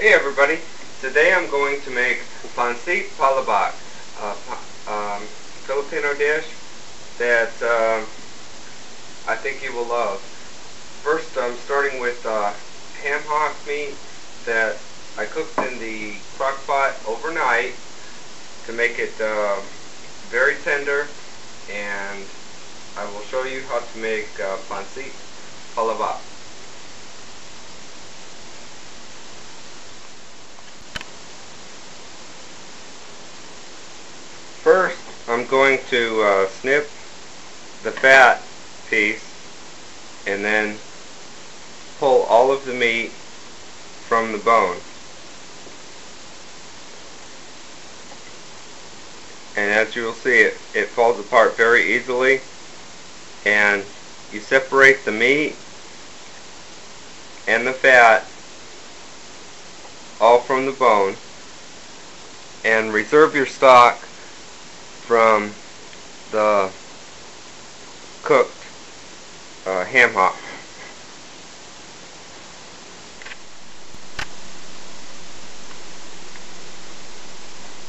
Hey everybody, today I'm going to make Pancit Palabok, a Filipino dish that I think you will love. First I'm starting with ham hock meat that I cooked in the crock pot overnight to make it very tender, and I will show you how to make Pancit Palabok. First, I'm going to snip the fat piece and then pull all of the meat from the bone. And as you will see, it falls apart very easily, and you separate the meat and the fat all from the bone and reserve your stock from the cooked ham hock.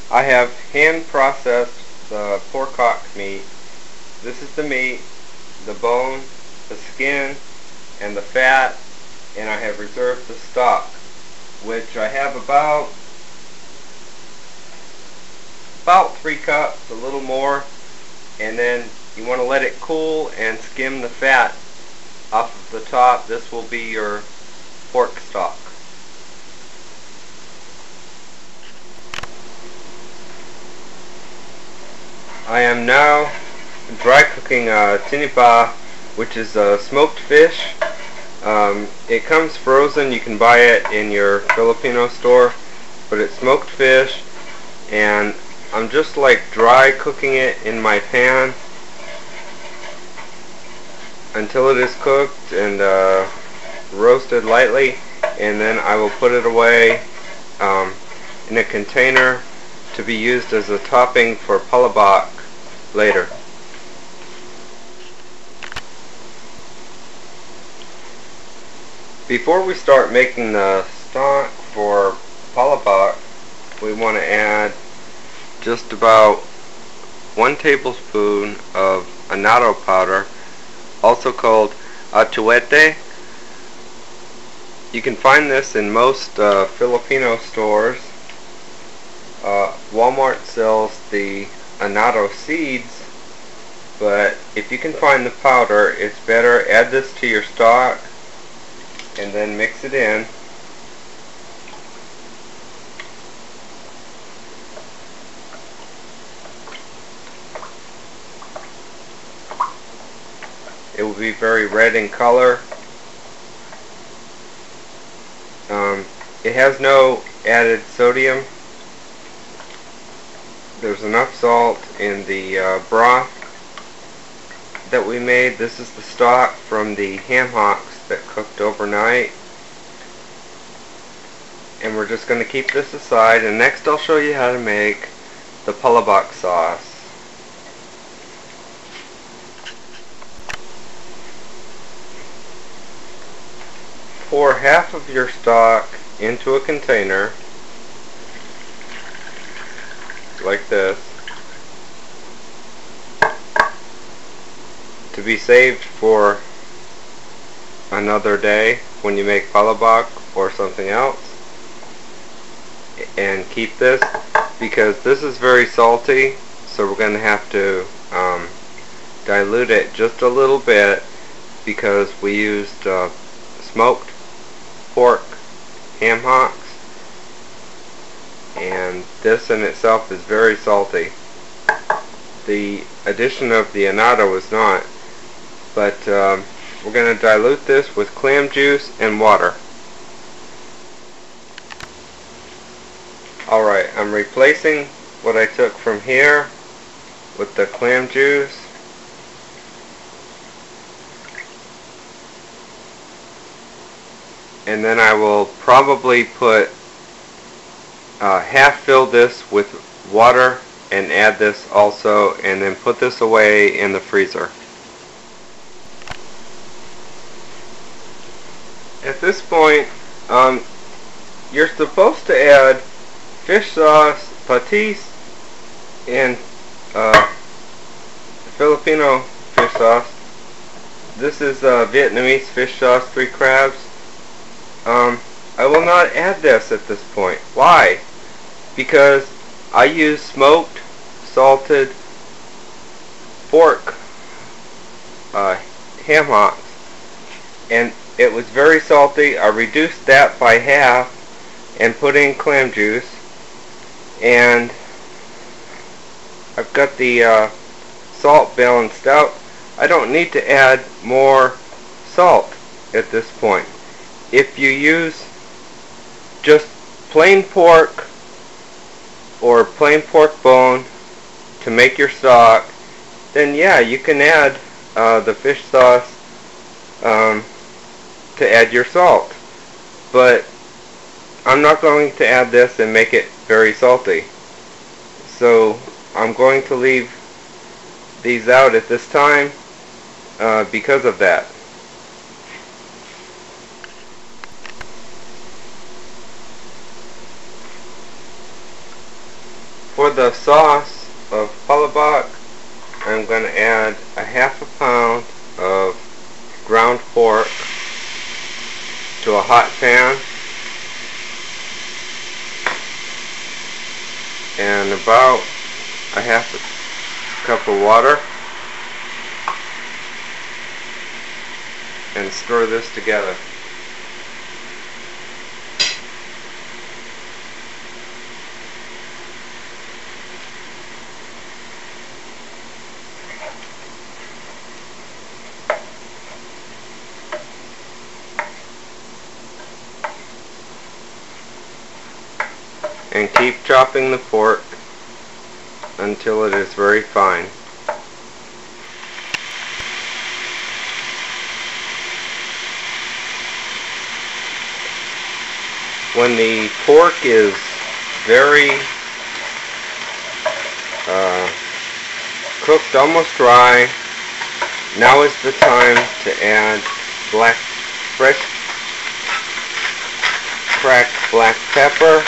I have hand processed the pork hock meat. This is the meat, the bone, the skin, and the fat, and I have reserved the stock, which I have about 3 cups, a little more, and then you want to let it cool and skim the fat off of the top. This will be your pork stock. I am now dry cooking tinipa, which is smoked fish. It comes frozen. You can buy it in your Filipino store, but it's smoked fish, and I'm just like dry cooking it in my pan until it is cooked and roasted lightly, and then I will put it away in a container to be used as a topping for palabok later. Before we start making the stock for palabok, we want to add just about 1 tablespoon of annatto powder, also called achuete. You can find this in most Filipino stores. Walmart sells the annatto seeds, but if you can find the powder, it's better. Add this to your stock and then mix it in. It will be very red in color. It has no added sodium. There's enough salt in the broth that we made. This is the stock from the ham hocks that cooked overnight. And we're just going to keep this aside, and next I'll show you how to make the palabok sauce. Pour half of your stock into a container like this to be saved for another day when you make palabok or something else. And keep this because this is very salty, so we're going to have to dilute it just a little bit because we used smoked pork ham hocks, and this in itself is very salty. The addition of the annatto is not, but we're going to dilute this with clam juice and water. Alright, I'm replacing what I took from here with the clam juice. And then I will probably put half fill this with water and add this also, and then put this away in the freezer. At this point, you're supposed to add fish sauce, patis, and Filipino fish sauce. This is Vietnamese fish sauce, 3 crabs. I will not add this at this point. Why? Because I use smoked, salted pork ham hocks, and it was very salty. I reduced that by half and put in clam juice, and I've got the salt balanced out. I don't need to add more salt at this point. If you use just plain pork or plain pork bone to make your stock, then yeah, you can add the fish sauce to add your salt. But I'm not going to add this and make it very salty. So I'm going to leave these out at this time because of that. For the sauce of Palabok, I'm going to add a ½ pound of ground pork to a hot pan, and about a ½ cup of water, and stir this together. And keep chopping the pork until it is very fine. When the pork is very cooked, almost dry, now is the time to add fresh cracked black pepper,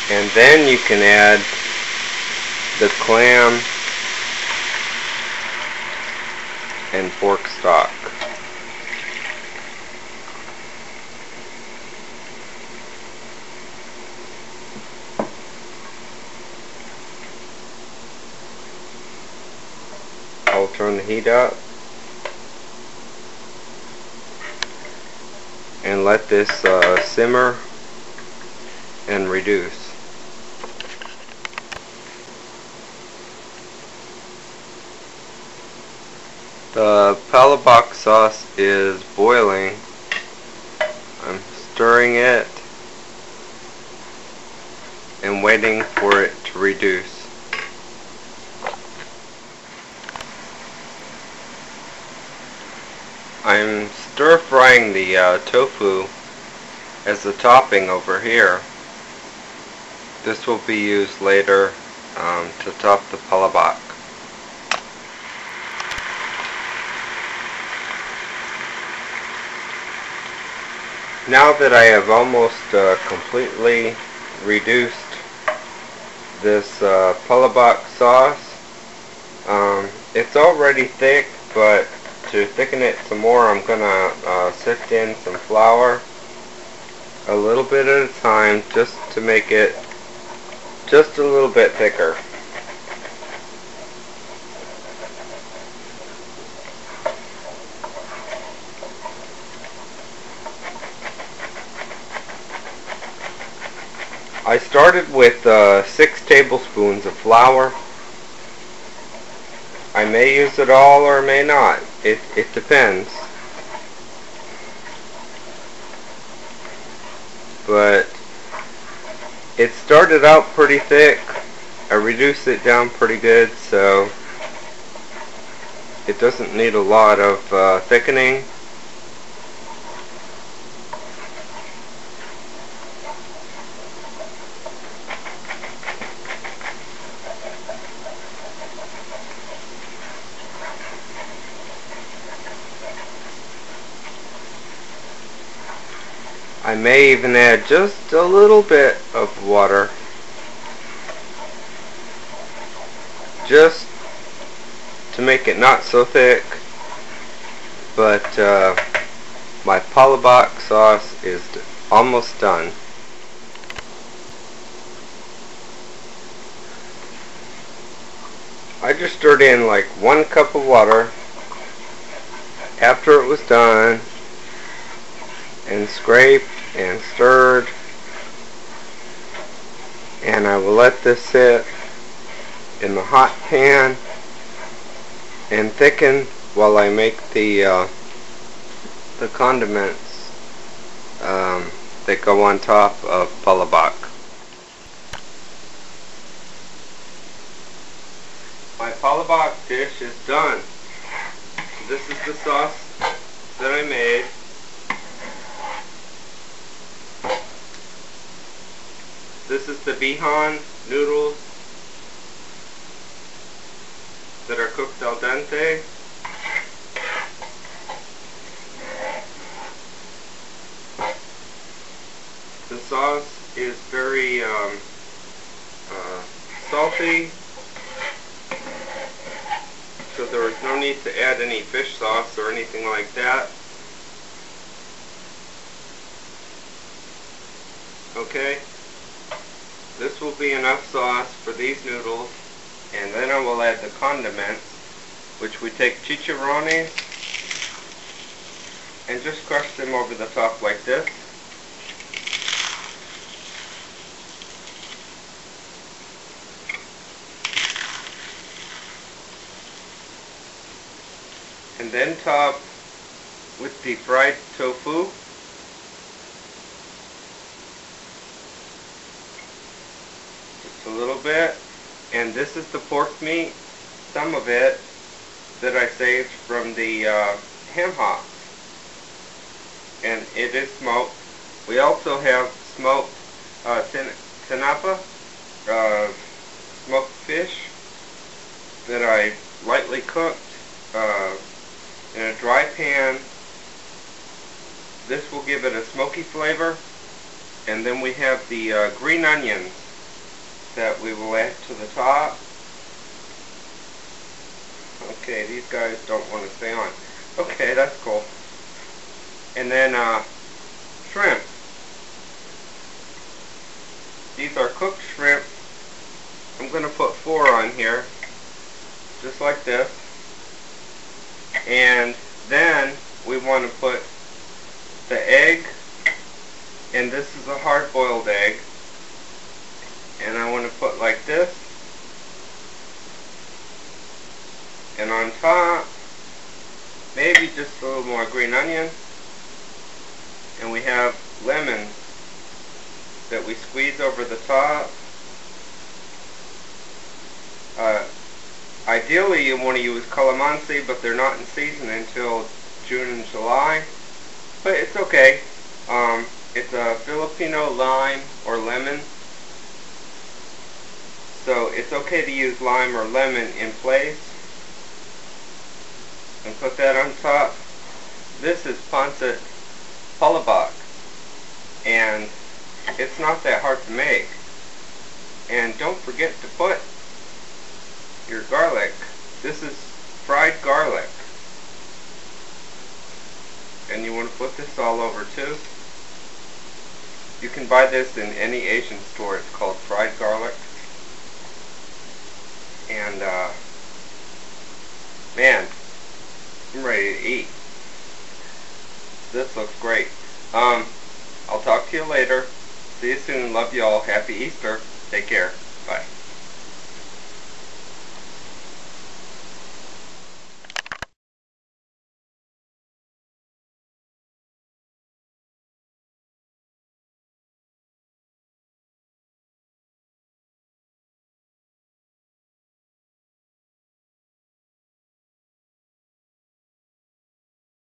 and then you can add the clam and pork stock. I'll turn the heat up and let this simmer and reduce. The Palabok sauce is boiling. I'm stirring it and waiting for it to reduce. I'm stir frying the tofu as a topping over here. This will be used later to top the Palabok. Now that I have almost completely reduced this Palabok sauce, it's already thick, but to thicken it some more, I'm going to sift in some flour a little bit at a time, just to make it just a little bit thicker. I started with 6 tablespoons of flour. I may use it all or may not. It depends. But it started out pretty thick. I reduced it down pretty good, so it doesn't need a lot of thickening. I may even add just a little bit of water, just to make it not so thick. But my Palabok sauce is almost done. I just stirred in like 1 cup of water after it was done, and scraped and stirred, and I will let this sit in the hot pan and thicken while I make the condiments that go on top of Palabok. My Palabok dish is done. This is the sauce that I made. This is the bihon noodles that are cooked al dente. The sauce is very salty, so there is no need to add any fish sauce or anything like that. Okay, this will be enough sauce for these noodles, and then I will add the condiments, which we take chicharrones and just crush them over the top like this. And then top with the fried tofu. Just a little bit. And this is the pork meat, some of it that I saved from the ham hocks. And it is smoked. We also have smoked tinapa, smoked fish that I lightly cooked in a dry pan. This will give it a smoky flavor. And then we have the green onions that we will add to the top. Okay, these guys don't want to stay on. Okay, that's cool. And then shrimp. These are cooked shrimp. I'm going to put 4 on here, just like this. And then we want to put the egg, and this is a hard-boiled egg, and I want to put like this, and on top maybe just a little more green onion, and we have lemon that we squeeze over the top. Ideally you want to use calamansi, but they're not in season until June and July, but it's okay. It's a Filipino lime or lemon, so it's okay to use lime or lemon in place. And put that on top. This is Pancit Palabok, and it's not that hard to make. And don't forget to put your garlic. This is fried garlic, and you want to put this all over too. You can buy this in any Asian store. It's called fried garlic. And man, I'm ready to eat. This looks great. I'll talk to you later. See you soon. Love you all. Happy Easter. Take care.